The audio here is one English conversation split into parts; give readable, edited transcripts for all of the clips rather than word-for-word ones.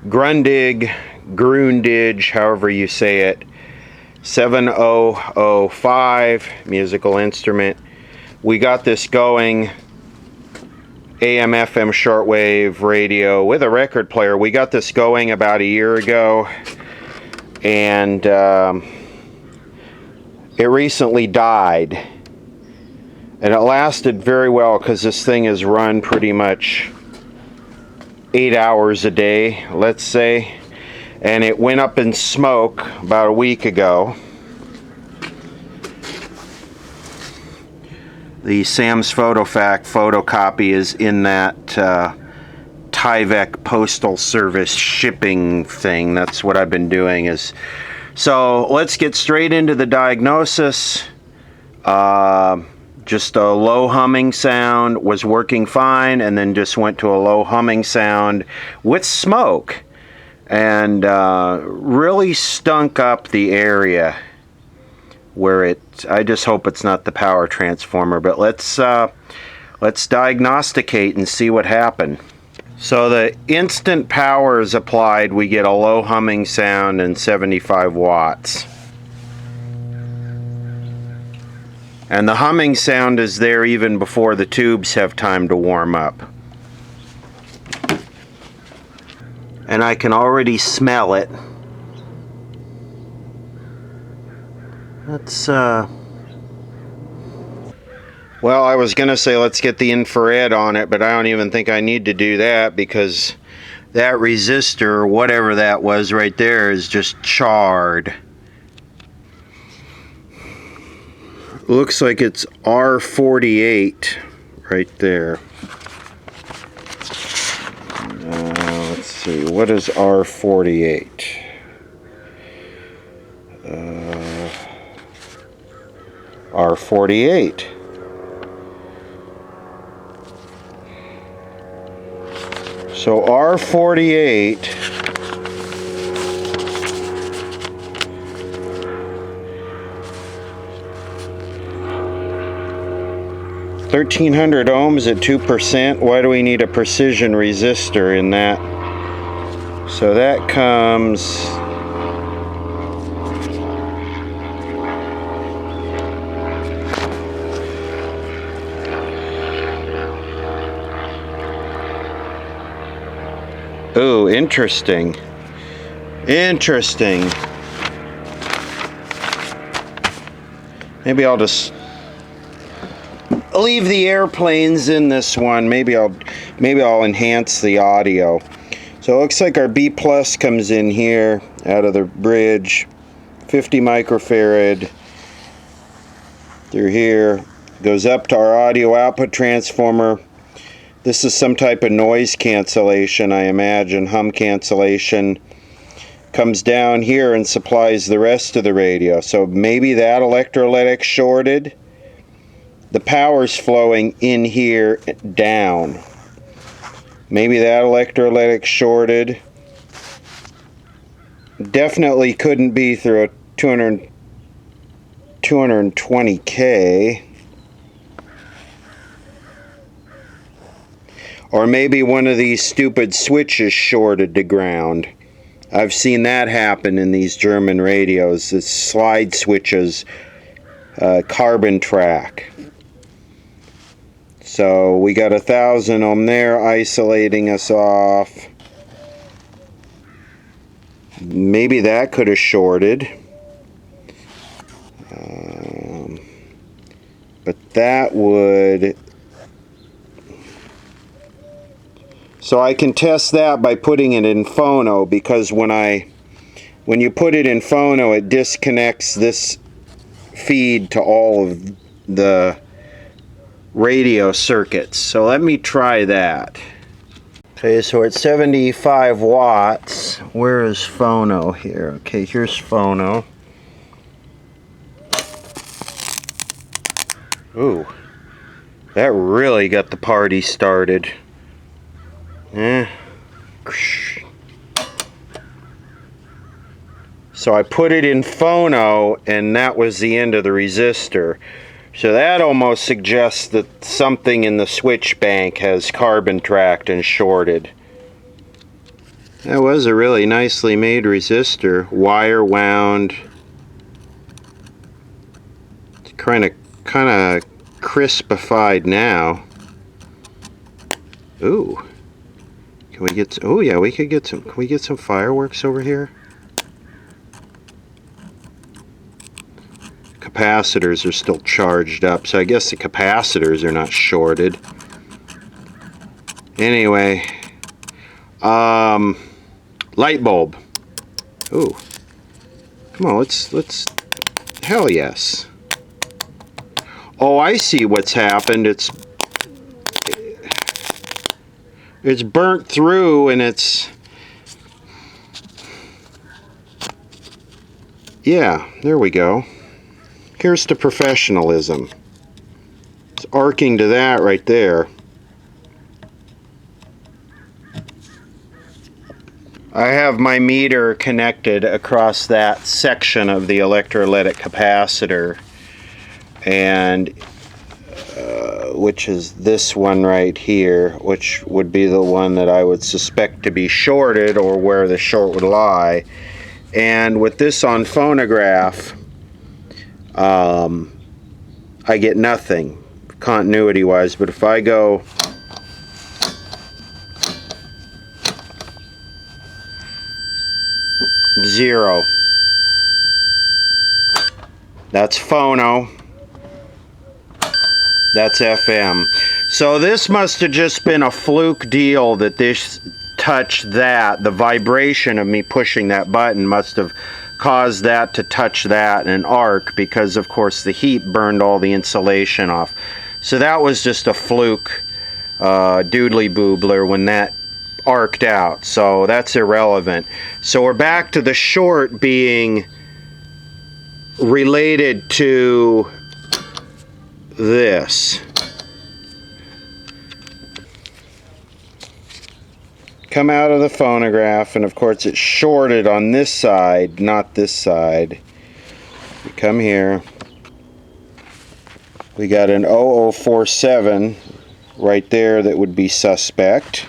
Grundig, however you say it, 7005 musical instrument. We got this going, AM FM shortwave radio with a record player. We got this going about a year ago, and it recently died. And it lasted very well because this thing is run pretty much 8 hours a day, let's say. And it went up in smoke about a week ago. The Sam's PhotoFac photocopy is in that Tyvek Postal Service shipping thing. That's what I've been doing. So let's get straight into the diagnosis. Just a low humming sound, was working fine, and then just went to a low humming sound with smoke, and really stunk up the area where I just hope it's not the power transformer, but let's diagnosticate and see what happened. So the instant power is applied, we get a low humming sound and 75 watts. And the humming sound is there even before the tubes have time to warm up. And I can already smell it. Let's, well, I was going to say let's get the infrared on it, but I don't even think I need to do that because that resistor, whatever that was right there, is just charred. Looks like it's R48 right there. Let's see, what is R48? R48. So R48 1300 ohms at 2%. Why do we need a precision resistor in that? So that comes ooh, interesting. Interesting. Maybe I'll just leave the airplanes in this one. Maybe I'll enhance the audio. So it looks like our B plus comes in here out of the bridge, 50 microfarad through here, goes up to our audio output transformer. This is some type of noise cancellation, I imagine, hum cancellation. Comes down here and supplies the rest of the radio. So maybe that electrolytic shorted. The power's flowing in here down. Maybe that electrolytic shorted. Definitely couldn't be through a 220K. Or maybe one of these stupid switches shorted to ground. I've seen that happen in these German radios. The slide switches, carbon track. So we got 1,000 ohm there isolating us off. Maybe that could have shorted. But that would... So I can test that by putting it in phono, because when you put it in phono, it disconnects this feed to all of the radio circuits. So let me try that. Okay, so it's 75 watts. Where is phono here? Okay, here's phono. Ooh, that really got the party started. So I put it in phono, and that was the end of the resistor. So that almost suggests that something in the switch bank has carbon tracked and shorted. That was a really nicely made resistor, wire wound. It's kind of crispified now. Ooh, can we get? Oh yeah, we could get some. Can we get some fireworks over here? Capacitors are still charged up, so I guess the capacitors are not shorted. Anyway, light bulb. Ooh, come on, let's. Hell yes. Oh, I see what's happened. It's burnt through, and it's. Yeah, there we go. Here's the professionalism. It's arcing to that right there. I have my meter connected across that section of the electrolytic capacitor, and which is this one right here, which would be the one that I would suspect to be shorted, or where the short would lie. And with this on phonograph, I get nothing continuity wise, but if I go zero, that's phono, that's FM. So this must have just been a fluke deal, that this touched that. The vibration of me pushing that button must have caused that to touch that and arc, because of course the heat burned all the insulation off. So that was just a fluke doodly boobler when that arced out. So that's irrelevant. So we're back to the short being related to this. Come out of the phonograph, and of course it's shorted on this side, not this side. We come here. We got an 0047 right there that would be suspect.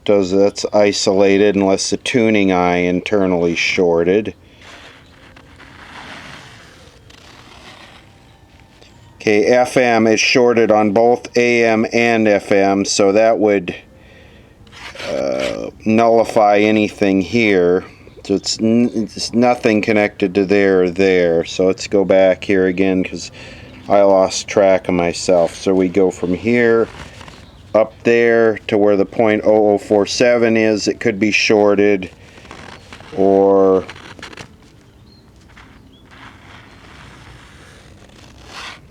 That's isolated unless the tuning eye internally shorted. Okay, FM is shorted on both AM and FM, so that would nullify anything here. So it's nothing connected to there or there. So let's go back here again, because I lost track of myself. So we go from here up there to where the .0047 is. It could be shorted, or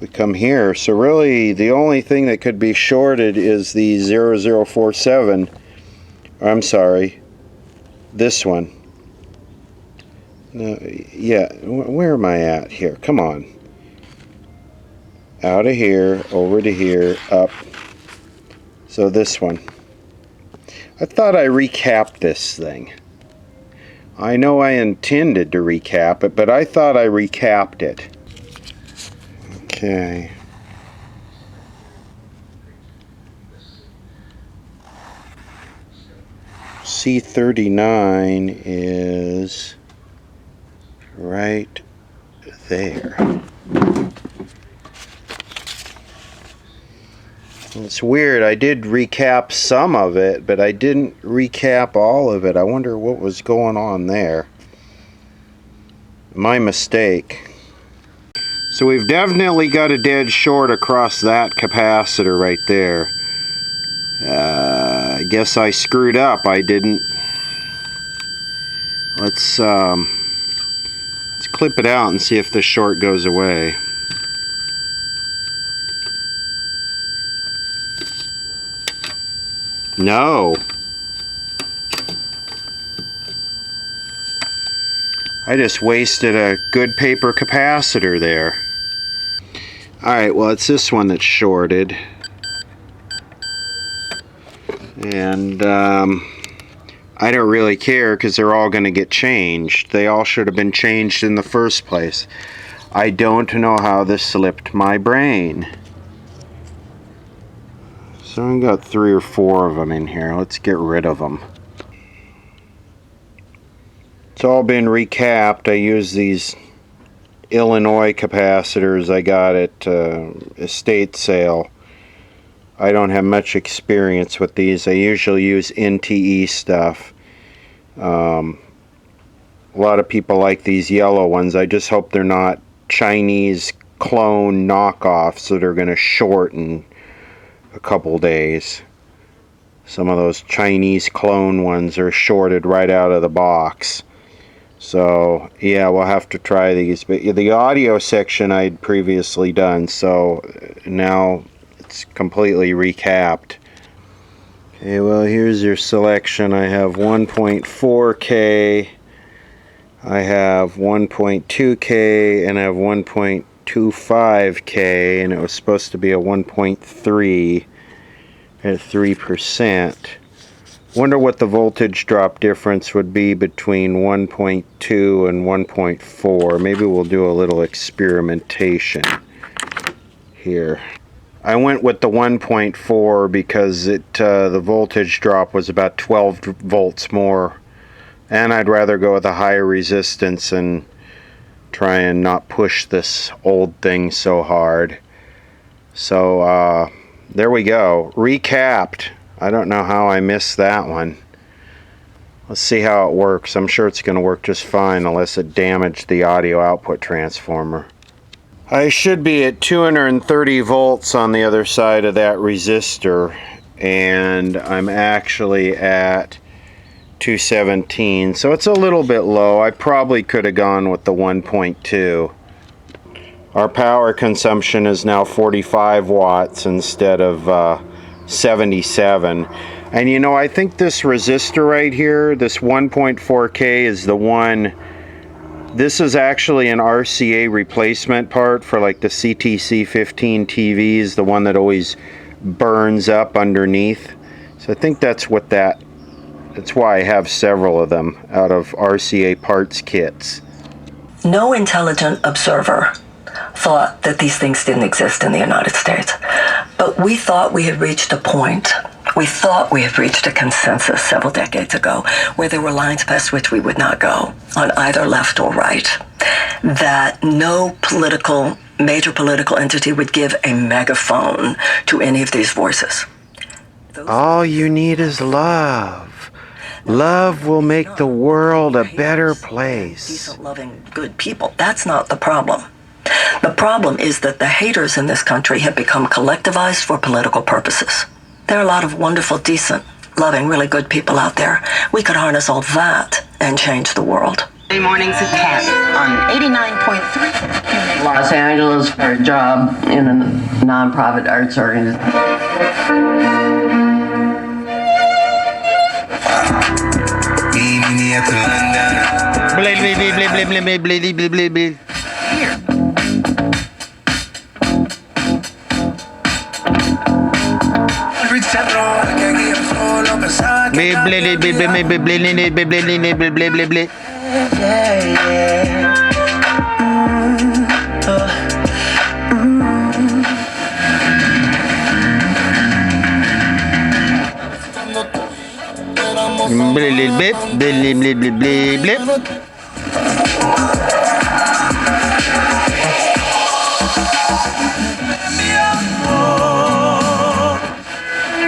we come here. So really the only thing that could be shorted is the 0047. I'm sorry, this one. No, yeah, where am I at here? Come on. Out of here, over to here, up. So this one. I thought I recapped this thing. I know I intended to recap it, but I thought I recapped it. Okay. C39 is right there. It's weird. I did recap some of it, but I didn't recap all of it. I wonder what was going on there. My mistake. So we've definitely got a dead short across that capacitor right there. I guess I screwed up. I didn't. Let's clip it out and see if the short goes away. No. I just wasted a good paper capacitor there. Alright, well, it's this one that's shorted. And I don't really care, because they're all going to get changed. They all should have been changed in the first place. I don't know how this slipped my brain. So I got 3 or 4 of them in here. Let's get rid of them. It's all been recapped. I use these Illinois capacitors I got at estate sale. I don't have much experience with these. I usually use NTE stuff. A lot of people like these yellow ones. I just hope they're not Chinese clone knockoffs that are going to short in a couple days. Some of those Chinese clone ones are shorted right out of the box. So yeah, we'll have to try these. But the audio section I'd previously done, so now it's completely recapped. Okay, well, here's your selection. I have 1.4K, I have 1.2K, and I have 1.25K, and it was supposed to be a 1.3 at 3%. Wonder what the voltage drop difference would be between 1.2 and 1.4. Maybe we'll do a little experimentation here. I went with the 1.4 because the voltage drop was about 12 volts more, and I'd rather go with a higher resistance and try and not push this old thing so hard. So there we go, recapped. I don't know how I missed that one. Let's see how it works. I'm sure it's going to work just fine unless it damaged the audio output transformer. I should be at 230 volts on the other side of that resistor, and I'm actually at 217, so it's a little bit low. I probably could have gone with the 1.2. Our power consumption is now 45 watts instead of 77. And you know, I think this resistor right here, this 1.4K, is the one. This is actually an RCA replacement part for like the CTC15 TVs, the one that always burns up underneath. So I think that's what that's why I have several of them out of RCA parts kits. No intelligent observer thought that these things didn't exist in the United States. But we thought we had reached a point. We thought we had reached a consensus several decades ago where there were lines past which we would not go on either left or right. That no major political entity would give a megaphone to any of these voices. All you need is love. Love will make the world a better place. Decent, loving, good people. That's not the problem. The problem is that the haters in this country have become collectivized for political purposes. There are a lot of wonderful, decent, loving, really good people out there. We could harness all that and change the world. Mornings at 10 on 89.3. Los Angeles for a job in a nonprofit arts organization.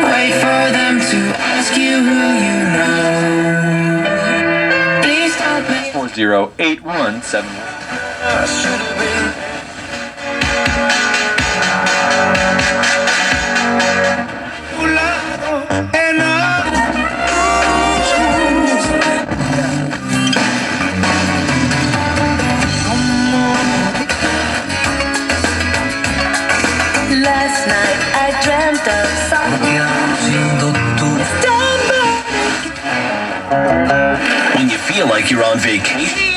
Wait for them to ask you who you know. Please stop it. 408171. Last night I dreamt of something. When you feel like you're on vacation.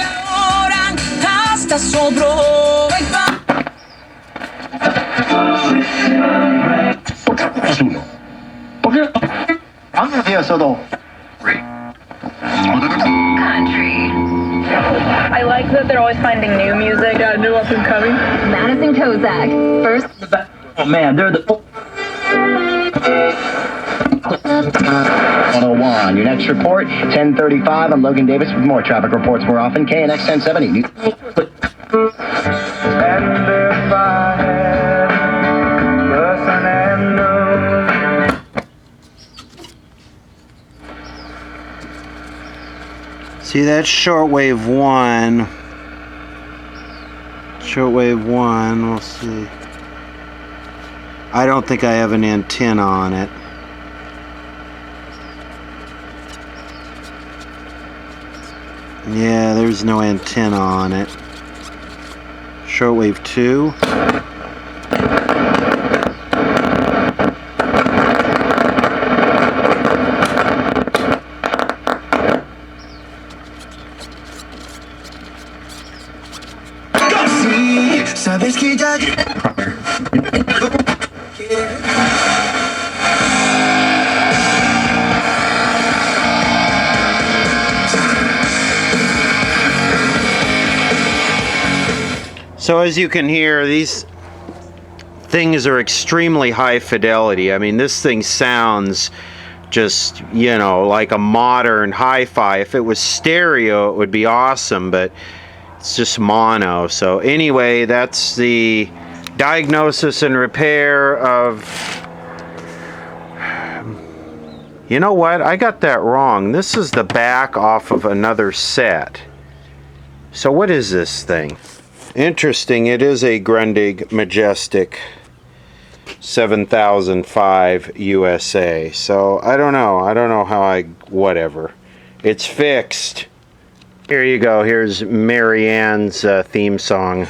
Country. I like that they're always finding new music. Yeah, new up and coming. Madison Kozak. First. Oh man, they're the 101. Your next report, 10:35. I'm Logan Davis with more traffic reports more often. KNX 1070. See, that's shortwave 1. Shortwave 1, we'll see. I don't think I have an antenna on it. Yeah, there's no antenna on it. Shortwave 2. Sabes que ya So as you can hear, these things are extremely high fidelity. I mean, this thing sounds just, you know, like a modern hi-fi. If it was stereo, it would be awesome, but it's just mono. So anyway, that's the diagnosis and repair of... You know what? I got that wrong. This is the back off of another set. So what is this thing? Interesting, it is a Grundig Majestic 7005 USA. So I don't know how whatever. It's fixed. Here you go, here's Marianne's theme song.